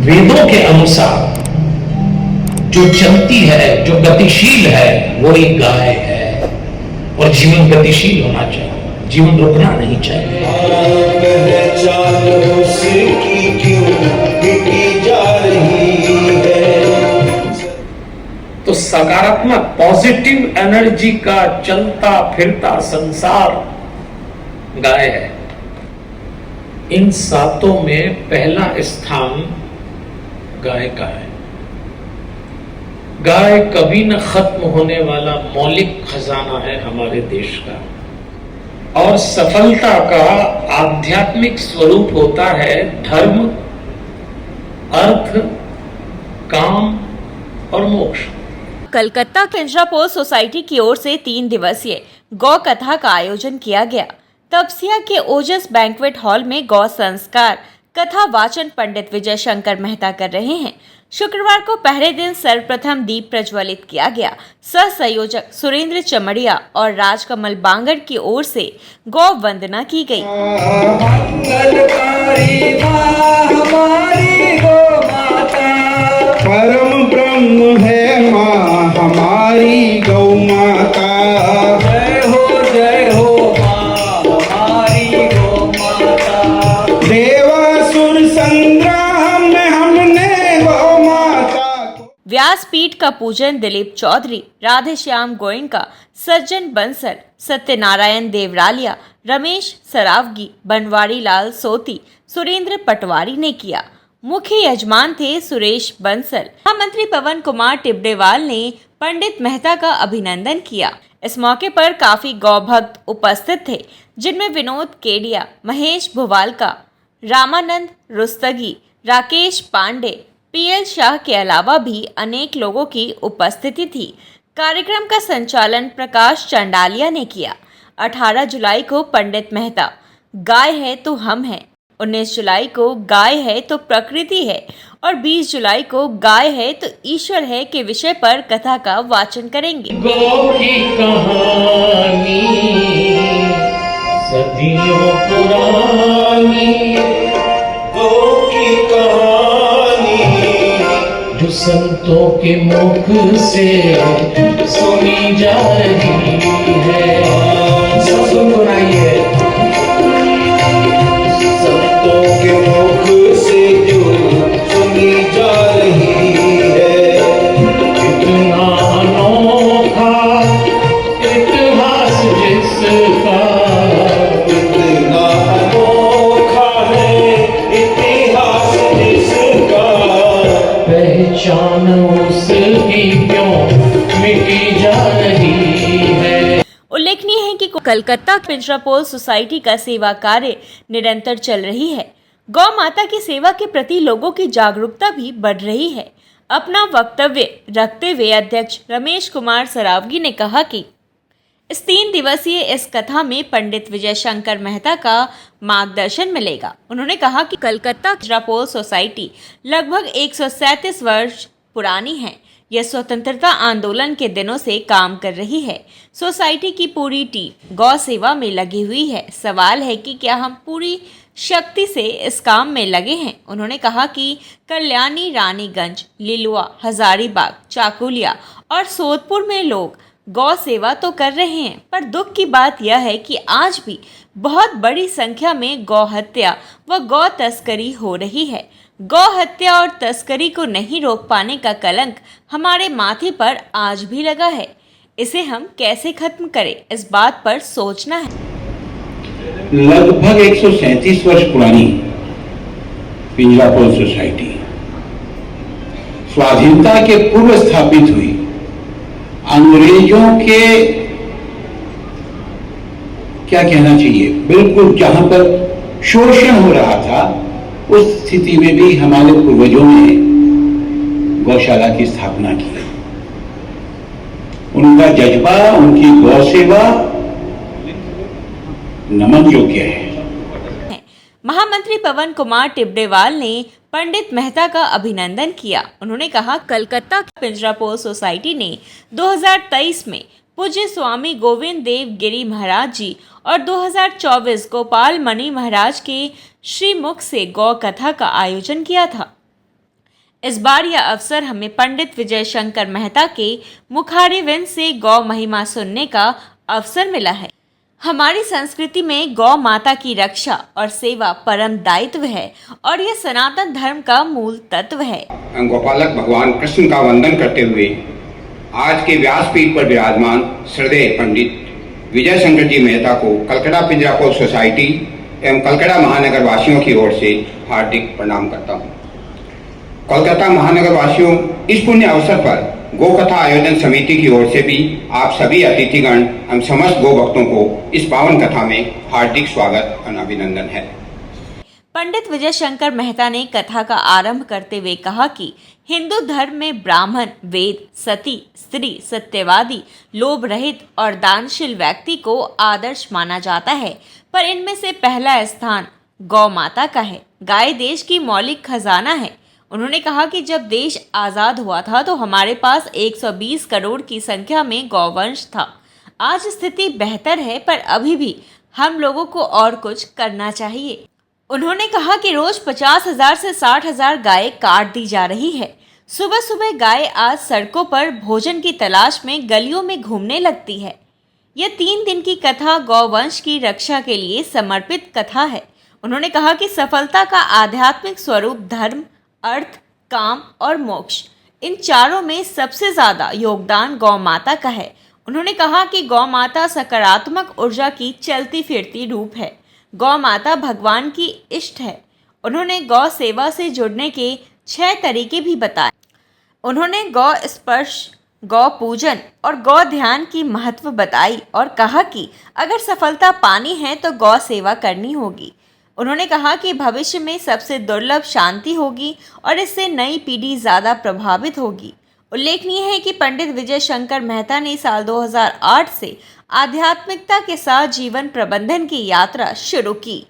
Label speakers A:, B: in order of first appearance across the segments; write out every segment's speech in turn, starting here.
A: वेदों के अनुसार जो चलती है, जो गतिशील है, वो एक गाय है। और जीवन गतिशील होना चाहिए, जीवन रुकना नहीं चाहिए। तो सकारात्मक पॉजिटिव एनर्जी का चलता फिरता संसार गाय है। इन सातों में पहला स्थान गाय का है। गाय कभी न खत्म होने वाला मौलिक खजाना है हमारे देश का। और सफलता का आध्यात्मिक स्वरूप होता है धर्म, अर्थ, काम और मोक्ष।
B: कलकत्ता पिंजरापोल सोसाइटी की ओर से 3 दिवसीय गौ कथा का आयोजन किया गया। तपसिया के ओजस बैंक्वेट हॉल में गौ संस्कार कथा वाचन पंडित विजय शंकर मेहता कर रहे हैं। शुक्रवार को पहले दिन सर्वप्रथम दीप प्रज्वलित किया गया। सह संयोजक सुरेंद्र चमड़िया और राजकमल बांगड़ की ओर से गौ वंदना की गई।
C: परम ब्रह्म है माँ हमारी गौ माता। जय हो माँ हमारी गौ माता। देवासुर संग्राम में हमने गौ माता।
B: व्यासपीठ का पूजन दिलीप चौधरी, राधेश्याम गोयनका, सज्जन बंसल, सत्यनारायण देवरालिया, रमेश सरावगी, बनवारी लाल सोती, सुरेंद्र पटवारी ने किया। मुख्य यजमान थे सुरेश बंसल। महामंत्री पवन कुमार टिब्डेवाल ने पंडित मेहता का अभिनंदन किया। इस मौके पर काफी गौ भक्त उपस्थित थे, जिनमें विनोद केडिया, महेश भुवालका, रामानंद रुस्तगी, राकेश पांडे, पीएल शाह के अलावा भी अनेक लोगों की उपस्थिति थी। कार्यक्रम का संचालन प्रकाश चंडालिया ने किया। 18 जुलाई को पंडित मेहता गाय है तो हम हैं, 19 जुलाई को गाय है तो प्रकृति है और 20 जुलाई को गाय है तो ईश्वर है के विषय पर कथा का वाचन करेंगे।
A: गौ की कहानी सदियों पुरानी, गौ की कहानी जो संतों के मुख से सुनी जा रही है। सब सुनाइए।
B: उल्लेखनीय है कि कलकत्ता पिंजरापोल सोसाइटी का सेवा कार्य निरंतर चल रही है। गौ माता की सेवा के प्रति लोगों की जागरूकता भी बढ़ रही है। अपना वक्तव्य रखते हुए अध्यक्ष रमेश कुमार सरावगी ने कहा कि इस 3 दिवसीय इस कथा में पंडित विजय शंकर मेहता का मार्गदर्शन मिलेगा। उन्होंने कहा कि कलकत्ता पिंजरापोल सोसाइटी लगभग 137 वर्ष पुरानी है। यह स्वतंत्रता आंदोलन के दिनों से काम कर रही है। सोसाइटी की पूरी टीम गौ सेवा में लगी हुई है। सवाल है कि क्या हम पूरी शक्ति से इस काम में लगे हैं। उन्होंने कहा कि कल्याणी, रानीगंज, लिलुआ, हजारीबाग, चाकुलिया और सोदपुर में लोग गौ सेवा तो कर रहे हैं, पर दुख की बात यह है कि आज भी बहुत बड़ी संख्या में गौ हत्या व गौ तस्करी हो रही है। गौ हत्या और तस्करी को नहीं रोक पाने का कलंक हमारे माथे पर आज भी लगा है। इसे हम कैसे खत्म करें, इस बात पर सोचना है।
C: लगभग 137 वर्ष पुरानी पिंजरापोल सोसाइटी स्वाधीनता के पूर्व स्थापित हुई। अंग्रेजों के क्या कहना चाहिए, बिल्कुल जहां पर शोषण हो रहा था, उस स्थिति में भी हमारे पूर्वजों ने गौशाला की स्थापना की। उनका जज्बा, उनकी गौ सेवा नमन योग्य है।
B: महामंत्री पवन कुमार टिब्डेवाल ने पंडित मेहता का अभिनंदन किया। उन्होंने कहा, कलकत्ता पिंजरापोल सोसाइटी ने 2023 में पूज्य स्वामी गोविंद देव गिरी महाराज जी और 2024 गोपाल मणि महाराज के श्रीमुख से गौ कथा का आयोजन किया था। इस बार यह अवसर हमें पंडित विजय शंकर मेहता के मुखारविंद से गौ महिमा सुनने का अवसर मिला है। हमारी संस्कृति में गौ माता की रक्षा और सेवा परम दायित्व है और यह सनातन धर्म का मूल तत्व है।
D: गोपालक भगवान कृष्ण का वंदन करते हुए आज के व्यासपीठ पर विराजमान श्रद्धेय पंडित विजय शंकर जी मेहता को कलकत्ता पिंजरापोल सोसाइटी एवं कलकत्ता महानगर वासियों की ओर से हार्दिक प्रणाम करता हूँ। कोलकाता महानगर वासियों, इस पुण्य अवसर पर गो कथा आयोजन समिति की ओर से भी आप सभी अतिथिगण एवं समस्त गो भक्तों को इस पावन कथा में हार्दिक स्वागत और अभिनंदन है।
B: पंडित विजय शंकर मेहता ने कथा का आरंभ करते हुए कहा कि हिंदू धर्म में ब्राह्मण, वेद, सती, स्त्री, सत्यवादी, लोभ रहित और दानशील व्यक्ति को आदर्श माना जाता है, पर इनमें से पहला स्थान गौ माता का है। गाय देश की मौलिक खजाना है। उन्होंने कहा कि जब देश आज़ाद हुआ था तो हमारे पास 120 करोड़ की संख्या में गौवंश था। आज स्थिति बेहतर है, पर अभी भी हम लोगों को और कुछ करना चाहिए। उन्होंने कहा कि रोज 50,000 से 60,000 गाय काट दी जा रही है। सुबह सुबह गाय आज सड़कों पर भोजन की तलाश में गलियों में घूमने लगती है। यह 3 दिन की कथा गौवंश की रक्षा के लिए समर्पित कथा है। उन्होंने कहा कि सफलता का आध्यात्मिक स्वरूप धर्म, अर्थ, काम और मोक्ष, इन चारों में सबसे ज्यादा योगदान गौ माता का है। उन्होंने कहा कि गौ माता सकारात्मक ऊर्जा की चलती फिरती रूप है। गौ माता भगवान की इष्ट है। उन्होंने गौ सेवा से जुड़ने के 6 तरीके भी बताए। उन्होंने गौ स्पर्श, गौ पूजन और गौ ध्यान की महत्व बताई और कहा कि अगर सफलता पानी है तो गौ सेवा करनी होगी। उन्होंने कहा कि भविष्य में सबसे दुर्लभ शांति होगी और इससे नई पीढ़ी ज़्यादा प्रभावित होगी। उल्लेखनीय है कि पंडित विजय शंकर मेहता ने साल 2008 से आध्यात्मिकता के साथ जीवन प्रबंधन की यात्रा शुरू की।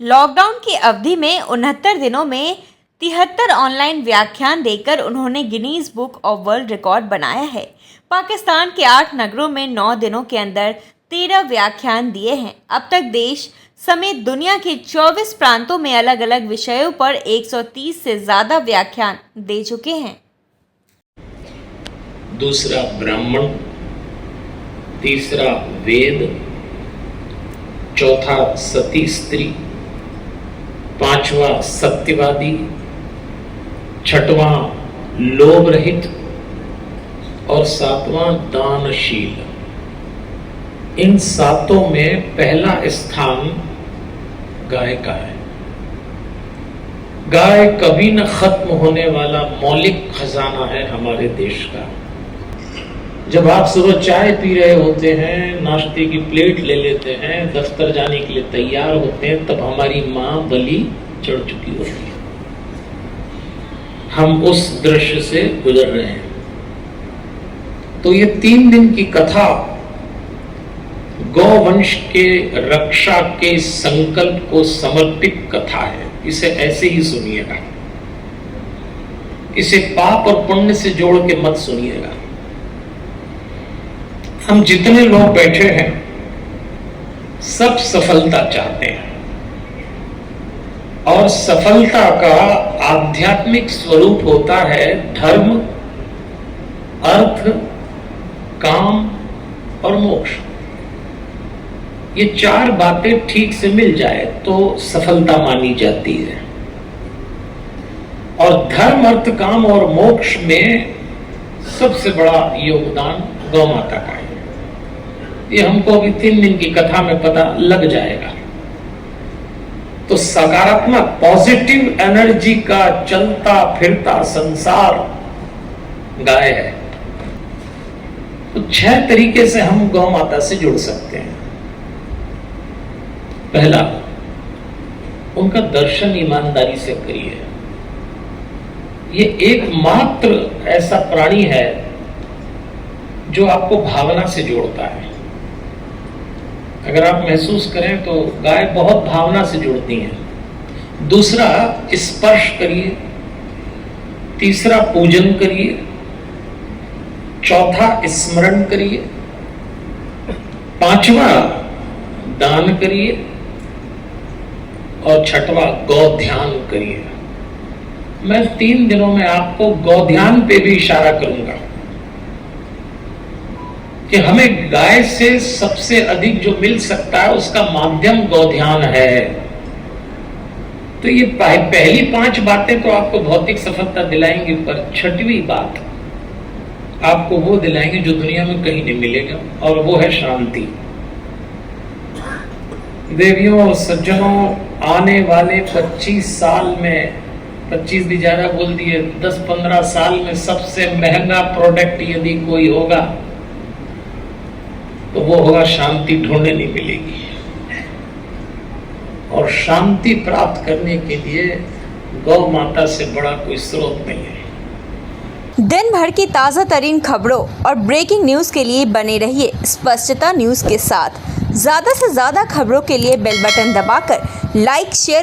B: लॉकडाउन की अवधि में 69 दिनों में 73 ऑनलाइन व्याख्यान देकर उन्होंने Guinness book of world record बनाया है। पाकिस्तान के 8 नगरों में 9 दिनों के अंदर 13 व्याख्यान दिए हैं। अब तक देश समेत दुनिया के 24 प्रांतों में अलग अलग विषयों पर 130 से ज्यादा व्याख्यान दे चुके हैं।
A: दूसरा ब्राह्मण, तीसरा वेद, चौथा सती स्त्री, पांचवा सत्यवादी, छठवां लोभ रहित और सातवां दानशील। इन सातों में पहला स्थान गाय का है। गाय कभी न खत्म होने वाला मौलिक खजाना है हमारे देश का। जब आप सुबह चाय पी रहे होते हैं, नाश्ते की प्लेट ले लेते हैं, दफ्तर जाने के लिए तैयार होते हैं, तब हमारी मां बलि चढ़ चुकी होती है। हम उस दृश्य से गुजर रहे हैं। तो ये 3 दिन की कथा गौवंश के रक्षा के संकल्प को समर्पित कथा है। इसे ऐसे ही सुनिएगा, इसे पाप और पुण्य से जोड़ के मत सुनिएगा। हम जितने लोग बैठे हैं सब सफलता चाहते हैं और सफलता का आध्यात्मिक स्वरूप होता है धर्म, अर्थ, काम और मोक्ष। ये 4 बातें ठीक से मिल जाए तो सफलता मानी जाती है। और धर्म, अर्थ, काम और मोक्ष में सबसे बड़ा योगदान गौ माता का है। ये हमको अभी 3 दिन की कथा में पता लग जाएगा। तो सकारात्मक पॉजिटिव एनर्जी का चलता फिरता संसार गाय है। तो 6 तरीके से हम गौ माता से जुड़ सकते हैं। पहला, उनका दर्शन ईमानदारी से करिए। ये एकमात्र ऐसा प्राणी है जो आपको भावना से जोड़ता है। अगर आप महसूस करें तो गाय बहुत भावना से जुड़ती हैं। दूसरा, स्पर्श करिए। तीसरा, पूजन करिए। चौथा, स्मरण करिए। पांचवा, दान करिए। और छठवां, गौ ध्यान करिए। मैं 3 दिनों में आपको गौध्यान पे भी इशारा करूंगा कि हमें गाय से सबसे अधिक जो मिल सकता है उसका माध्यम गौध्यान है। तो ये पहली 5 बातें तो आपको भौतिक सफलता दिलाएंगी, पर 6वीं बात आपको वो दिलाएंगे जो दुनिया में कहीं नहीं मिलेगा, और वो है शांति। देवियों और सज्जनों, आने वाले 25 साल में, 25 भी ज्यादा बोल दिए, 10-15 साल में सबसे महंगा प्रोडक्ट यदि कोई होगा तो वो होगा शांति। ढूंढने नहीं मिलेगी, और शांति प्राप्त करने के लिए गौ माता से बड़ा कोई स्रोत नहीं है।
B: दिन भर की ताज़ा तरीन खबरों और ब्रेकिंग न्यूज़ के लिए बने रहिए स्पष्टता न्यूज़ के साथ। ज़्यादा से ज़्यादा खबरों के लिए बेल बटन दबाकर लाइक, शेयर